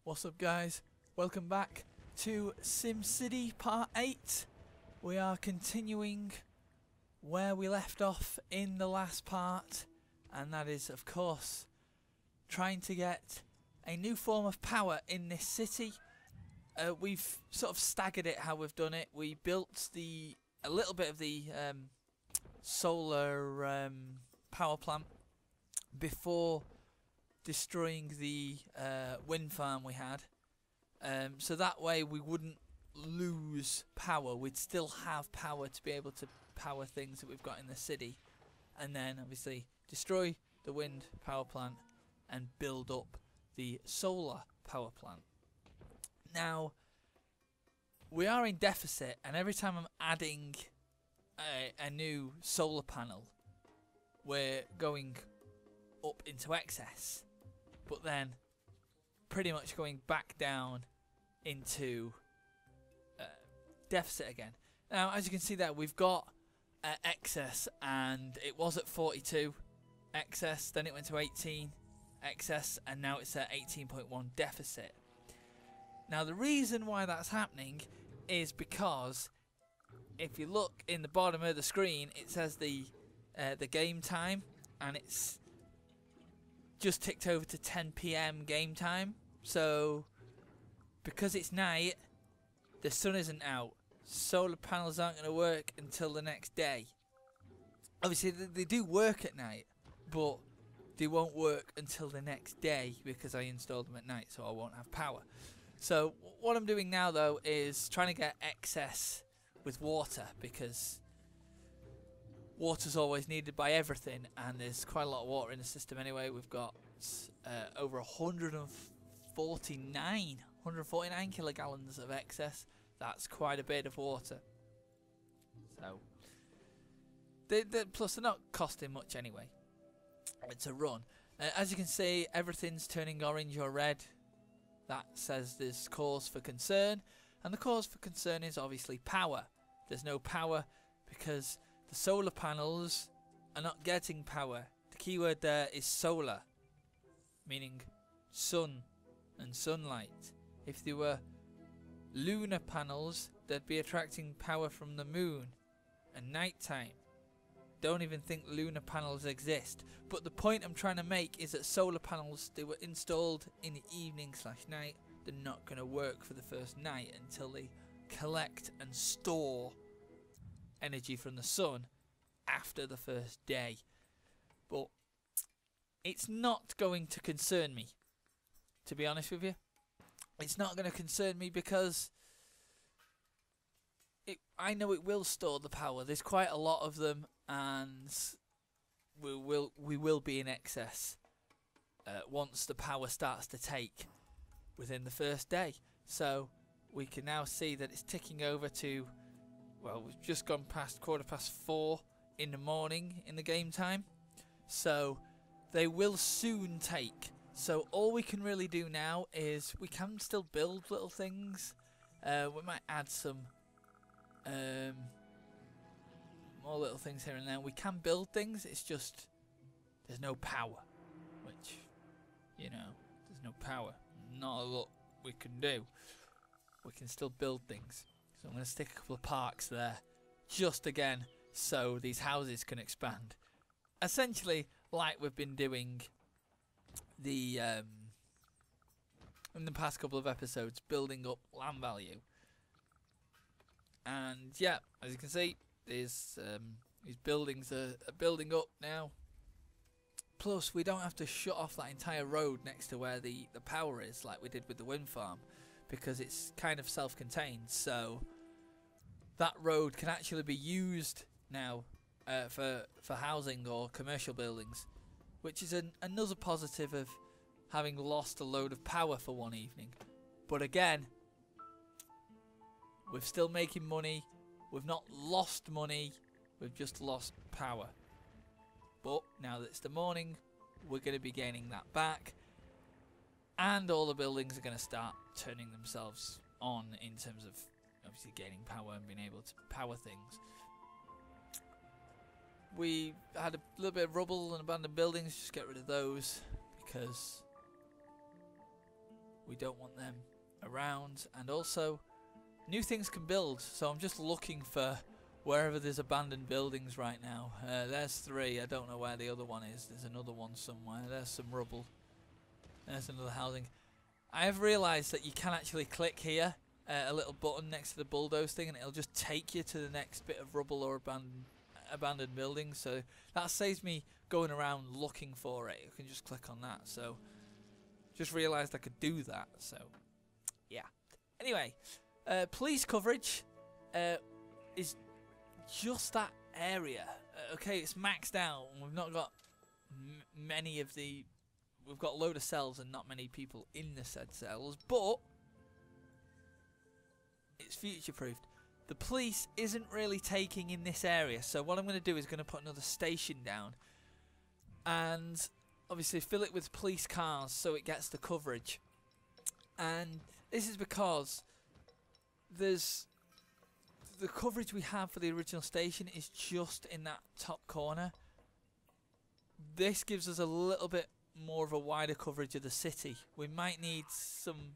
What's up guys, welcome back to SimCity Part 8. We are continuing where we left off in the last part, and that is of course trying to get a new form of power in this city. We've sort of staggered it how we've done it. We built a little bit of the solar power plant before destroying the wind farm we had, so that way we wouldn't lose power. We'd still have power to be able to power things that we've got in the city, and then obviously destroy the wind power plant and build up the solar power plant. Now we are in deficit, and every time I'm adding a new solar panel we're going up into excess, but then pretty much going back down into deficit again. Now as you can see there, we've got excess, and it was at 42 excess, then it went to 18 excess, and now it's at 18.1 deficit. Now the reason why that's happening is because if you look in the bottom of the screen, it says the game time, and it's just ticked over to 10 PM game time. So because it's night, the sun isn't out, solar panels aren't going to work until the next day. Obviously they do work at night, but they won't work until the next day because I installed them at night, so I won't have power. So what I'm doing now though is trying to get excess with water, because water's always needed by everything, and there's quite a lot of water in the system anyway. We've got over 149 kilogallons of excess. That's quite a bit of water. So plus they're not costing much anyway to run. As you can see, everything's turning orange or red. That says there's cause for concern, and the cause for concern is obviously power. There's no power because the solar panels are not getting power. The keyword there is solar, meaning sun and sunlight. If they were lunar panels, they'd be attracting power from the moon and nighttime. Don't even think lunar panels exist. But the point I'm trying to make is that solar panels, they were installed in the evening/night. They're not going to work for the first night until they collect and store energy from the sun after the first day. But it's not going to concern me, to be honest with you. It's not going to concern me because I know it will store the power. There's quite a lot of them, and we will be in excess once the power starts to take within the first day. So we can now see that it's ticking over to, well, we've just gone past 4:15 in the morning in the game time, so they will soon take. So all we can really do now is we can still build little things. We might add some more little things here and there. We can build things, it's just there's no power, which, you know, there's no power, not a lot we can do. We can still build things. So I'm going to stick a couple of parks there, just again so these houses can expand. Essentially like we've been doing the in the past couple of episodes, building up land value. And yeah, as you can see, these buildings are building up now. Plus we don't have to shut off that entire road next to where the power is like we did with the wind farm, because it's kind of self-contained, so that road can actually be used now for housing or commercial buildings, which is another positive of having lost a load of power for one evening. But again, we're still making money. We've not lost money, we've just lost power. But now that it's the morning, we're going to be gaining that back, and all the buildings are going to start turning themselves on in terms of obviously gaining power and being able to power things. We had a little bit of rubble and abandoned buildings, just get rid of those because We don't want them around. And also, new things can build. So I'm just looking for wherever there's abandoned buildings right now. There's 3. I don't know where the other one is. There's another one somewhere. There's some rubble. There's another housing. I have realised that you can actually click here, a little button next to the bulldoze thing, and it'll just take you to the next bit of rubble or abandoned buildings. So that saves me going around looking for it. You can just click on that. So just realised I could do that. So yeah. Anyway, police coverage is just that area. Okay, it's maxed out, and we've not got many of the. We've got a load of cells and not many people in the said cells, but it's future-proofed. The police isn't really taking in this area, so what I'm going to do is going to put another station down and obviously fill it with police cars so it gets the coverage. And this is because there's the coverage we have for the original station is just in that top corner. This gives us a little bit more of a wider coverage of the city. We might need some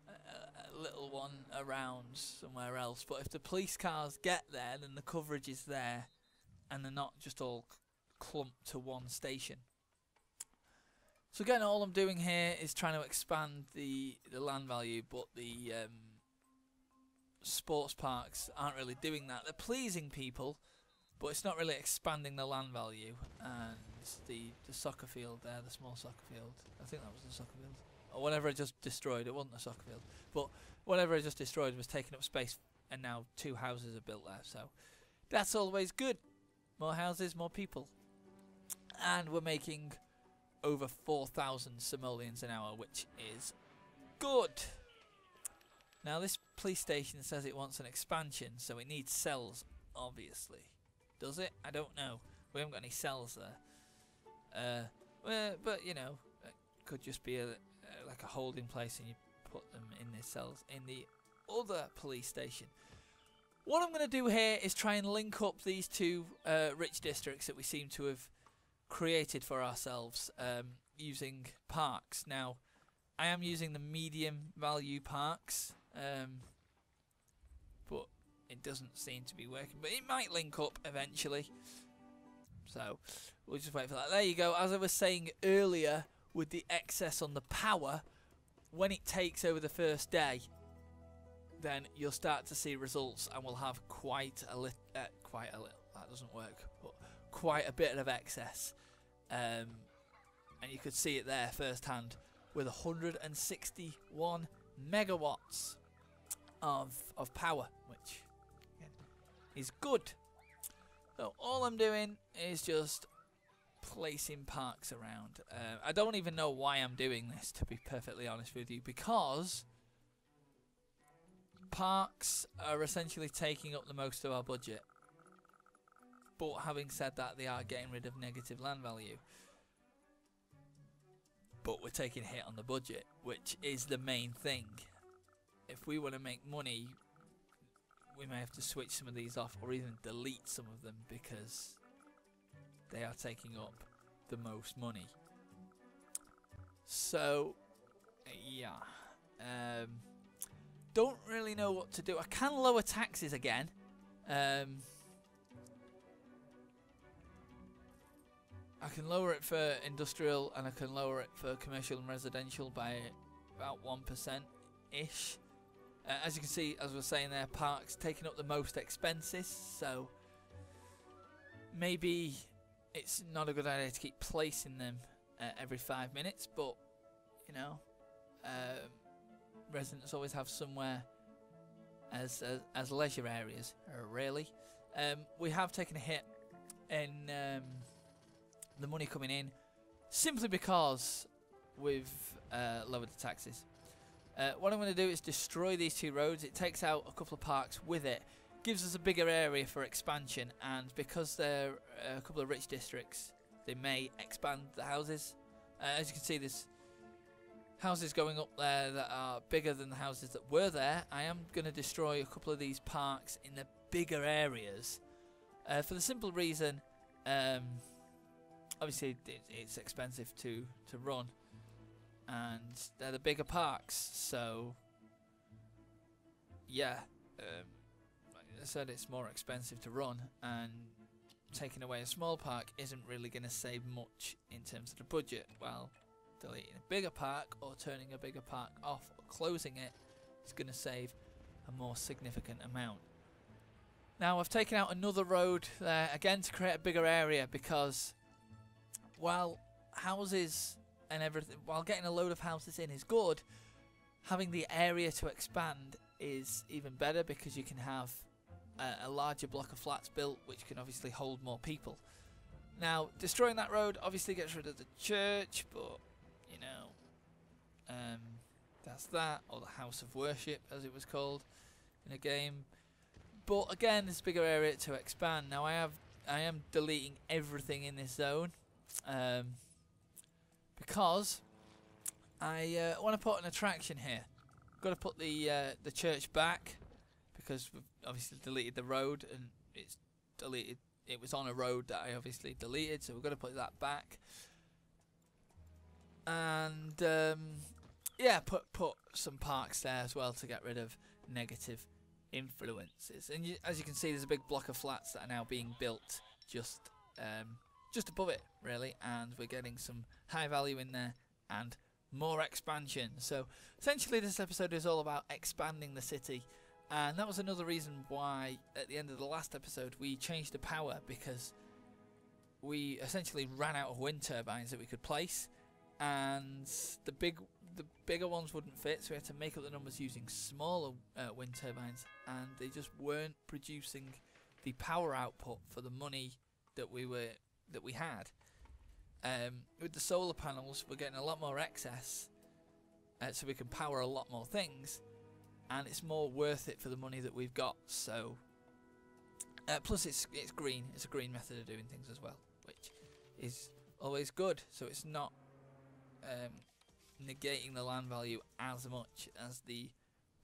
a little one around somewhere else, but if the police cars get there, then the coverage is there and they're not just all clumped to one station. So again, all I'm doing here is trying to expand the land value, but the sports parks aren't really doing that. They're pleasing people, but it's not really expanding the land value. And the soccer field there, the small soccer field, I think that was the soccer field, or whatever I just destroyed. It wasn't a soccer field, but whatever I just destroyed was taking up space, and now 2 houses are built there. So that's always good. More houses, more people, and we're making over 4,000 simoleons an hour, which is good. Now this police station says it wants an expansion, so it needs cells, obviously. Does it? I don't know. We haven't got any cells there. But you know, it could just be like a holding place, and you put them in the cells in the other police station. What I'm going to do here is try and link up these 2 rich districts that we seem to have created for ourselves using parks. Now, I am using the medium value parks, but it doesn't seem to be working. But it might link up eventually. So we'll just wait for that. There you go. As I was saying earlier, with the excess on the power, when it takes over the first day, then you'll start to see results, and we'll have quite a little. That doesn't work, but quite a bit of excess. And you could see it there firsthand with 161 megawatts of power, which again, is good. So all I'm doing is just placing parks around. I don't even know why I'm doing this, to be perfectly honest with you, because parks are essentially taking up the most of our budget. But having said that, they are getting rid of negative land value. But we're taking a hit on the budget, which is the main thing. If we want to make money, we may have to switch some of these off, or even delete some of them, because they are taking up the most money. So yeah, don't really know what to do. I can lower taxes again. I can lower it for industrial, and I can lower it for commercial and residential by about 1%-ish. As you can see, as we were saying there, parks taking up the most expenses, so maybe it's not a good idea to keep placing them every 5 minutes, but you know, residents always have somewhere as leisure areas, really. We have taken a hit in the money coming in, simply because we've lowered the taxes. What I'm going to do is destroy these 2 roads. It takes out a couple of parks with it, gives us a bigger area for expansion, and because they're a couple of rich districts, they may expand the houses. As you can see, there's houses going up there that are bigger than the houses that were there. I am going to destroy a couple of these parks in the bigger areas for the simple reason, obviously it's expensive to run, and they're the bigger parks. So yeah, like I said, it's more expensive to run, and taking away a small park isn't really going to save much in terms of the budget. While deleting a bigger park or turning a bigger park off or closing it is going to save a more significant amount. Now I've taken out another road there again to create a bigger area, because while houses and everything, while getting a load of houses in is good, having the area to expand is even better, because you can have a larger block of flats built, which can obviously hold more people. Now destroying that road obviously gets rid of the church, but you know, that's that, or the house of worship as it was called in a game. But again, there's a bigger area to expand. Now I am deleting everything in this zone, because I want to put an attraction here. Got to put the church back, because we've obviously deleted the road, and it's deleted. It was on a road that I obviously deleted, so we've got to put that back. And yeah, put some parks there as well to get rid of negative influences. And as you can see, there's a big block of flats that are now being built just above it, really, and we're getting some high value in there and more expansion. So essentially this episode is all about expanding the city, and that was another reason why at the end of the last episode we changed the power, because we essentially ran out of wind turbines that we could place, and the bigger ones wouldn't fit, so we had to make up the numbers using smaller wind turbines, and they just weren't producing the power output for the money that we had. With the solar panels, we're getting a lot more excess, so we can power a lot more things, and it's more worth it for the money that we've got. So plus it's green. It's a green method of doing things as well, which is always good. So it's not negating the land value as much as the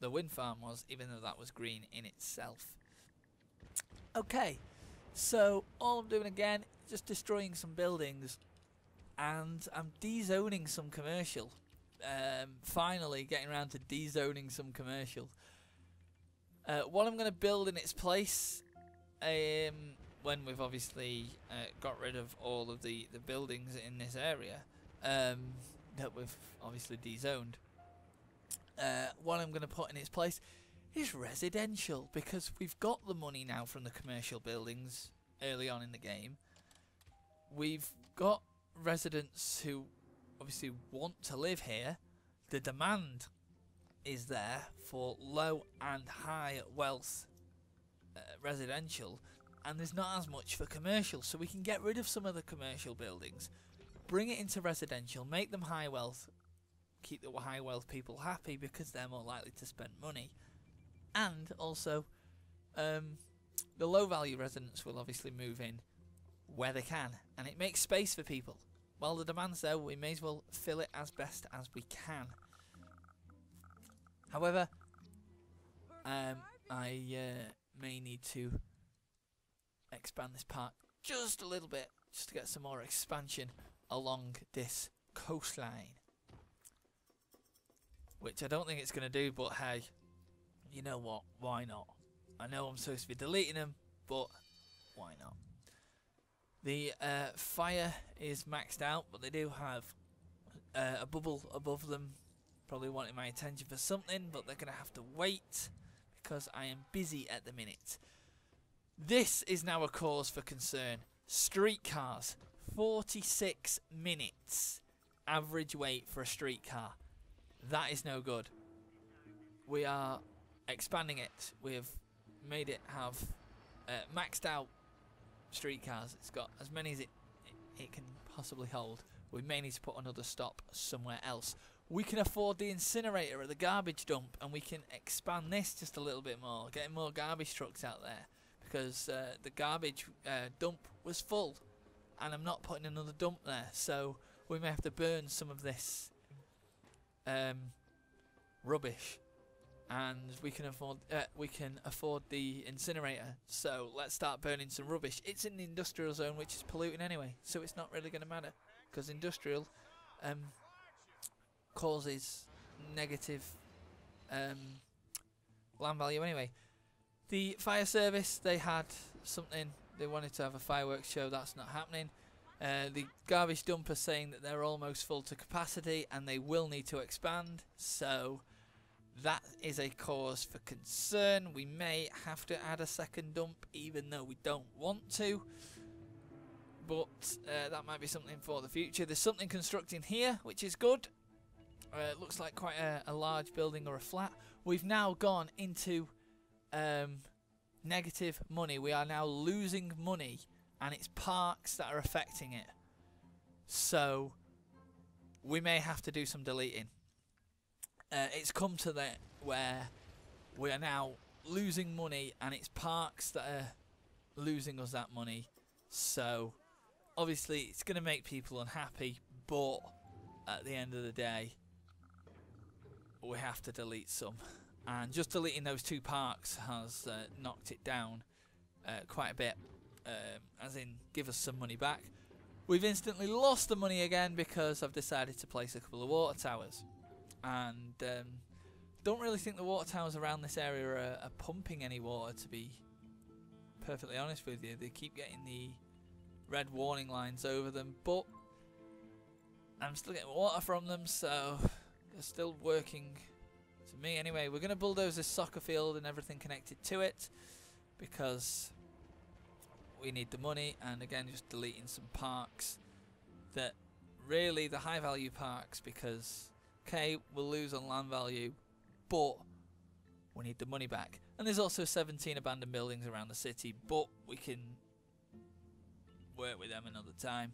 wind farm was, even though that was green in itself. Okay, so all I'm doing again, just destroying some buildings, and I'm dezoning some commercial. Finally getting around to dezoning some commercial. What I'm going to build in its place, when we've obviously got rid of all of the buildings in this area that we've obviously dezoned, what I'm going to put in its place is residential, because we've got the money now from the commercial buildings early on in the game. We've got residents who obviously want to live here. The demand is there for low and high wealth residential, and there's not as much for commercial, so we can get rid of some of the commercial buildings, bring it into residential, make them high wealth, keep the high wealth people happy because they're more likely to spend money, and also the low value residents will obviously move in where they can, and it makes space for people. While the demand's there, we may as well fill it as best as we can. However, I may need to expand this park just a little bit, just to get some more expansion along this coastline, which I don't think it's going to do, but hey, you know what, why not? I know I'm supposed to be deleting them, but why not? The fire is maxed out, but they do have a bubble above them, probably wanting my attention for something, but they're going to have to wait because I am busy at the minute. This is now a cause for concern. Streetcars, 46 minutes average wait for a streetcar. That is no good. We are expanding it. We have made it have maxed out streetcars. It's got as many as it can possibly hold. We may need to put another stop somewhere else. We can afford the incinerator at the garbage dump, and we can expand this just a little bit more, getting more garbage trucks out there, because the garbage dump was full and I'm not putting another dump there, so we may have to burn some of this rubbish, and we can afford the incinerator. So let's start burning some rubbish. It's in the industrial zone, which is polluting anyway, so it's not really going to matter, because industrial causes negative land value anyway. The fire service, they had something, they wanted to have a fireworks show, that's not happening. The garbage dumper saying that they're almost full to capacity and they will need to expand, so that is a cause for concern. We may have to add a second dump even though we don't want to, but that might be something for the future. There's something constructing here which is good. It looks like quite a large building or a flat. We've now gone into negative money. We are now losing money and it's parks that are affecting it, so we may have to do some deleting. It's come to that where we are now losing money and it's parks that are losing us that money, so obviously it's going to make people unhappy, but at the end of the day we have to delete some, and just deleting those 2 parks has knocked it down quite a bit, as in give us some money back. We've instantly lost the money again because I've decided to place a couple of water towers, and don't really think the water towers around this area are pumping any water, to be perfectly honest with you. They keep getting the red warning lines over them, but I'm still getting water from them, so they're still working to me anyway. We're going to bulldoze this soccer field and everything connected to it because we need the money, and again just deleting some parks that really the high value parks, because okay, we'll lose on land value but we need the money back. And there's also 17 abandoned buildings around the city, but we can work with them another time.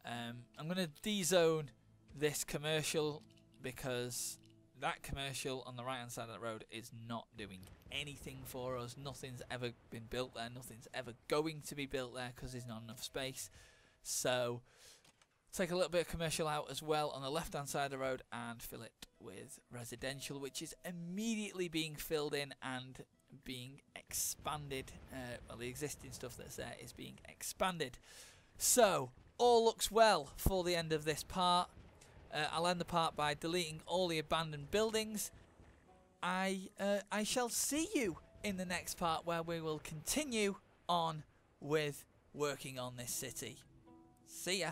I'm going to de-zone this commercial because that commercial on the right hand side of the road is not doing anything for us. Nothing's ever been built there, nothing's ever going to be built there because there's not enough space. So take a little bit of commercial out as well on the left hand side of the road and fill it with residential, which is immediately being filled in and being expanded. Well, the existing stuff that's there is being expanded. So all looks well for the end of this part. I'll end the part by deleting all the abandoned buildings. I shall see you in the next part where we will continue on with working on this city. See ya.